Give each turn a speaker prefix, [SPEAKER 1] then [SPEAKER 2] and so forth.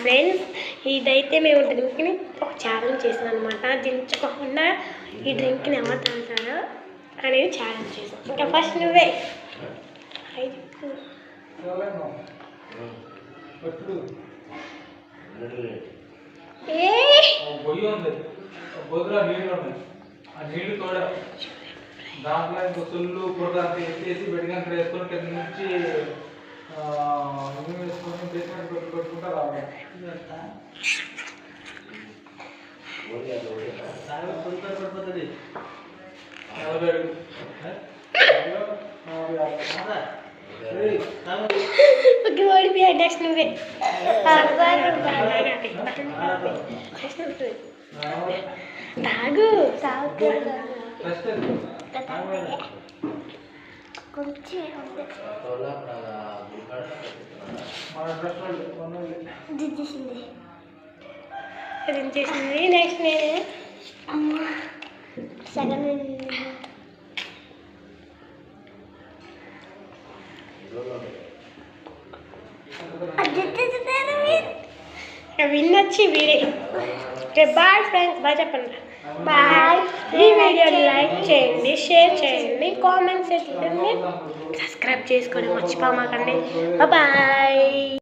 [SPEAKER 1] Friends, ఇదైతే మేము డ్రింక్ని ఒక ఛాలెంజ్ చేసాం అనమాట. దించుకోకుండా ఈ డ్రింక్ని ఎవరు తాగుతారో అనేది ఛాలెంజ్ చేసాం. ఇంకా ఫస్ట్ నువ్వే
[SPEAKER 2] దాంట్లో ఇంకో సుల్లు బుర్ర ఎత్తేసి బెడిగంట వేసుకొని కింద నుంచి వేసుకొని బేస్మెంట్ పెట్టుకుంటా రావాలి. పడిపోతుంది
[SPEAKER 1] ఓడిపోయా. నెక్స్ట్ నువ్వే తాగు తాగు చేసింది. నెక్స్ట్ నేనే సెకండ్ విన్ వచ్చి వీడే. బాయ్ ఫ్రెండ్స్, బాయ్ చెప్పండి. బాయ్. ఈ వీడియోని లైక్ చేయండి, షేర్ చేయండి, కామెంట్స్ చేయండి, సబ్స్క్రైబ్ చేసుకోండి మర్చిపోమాకండి. బాయ్.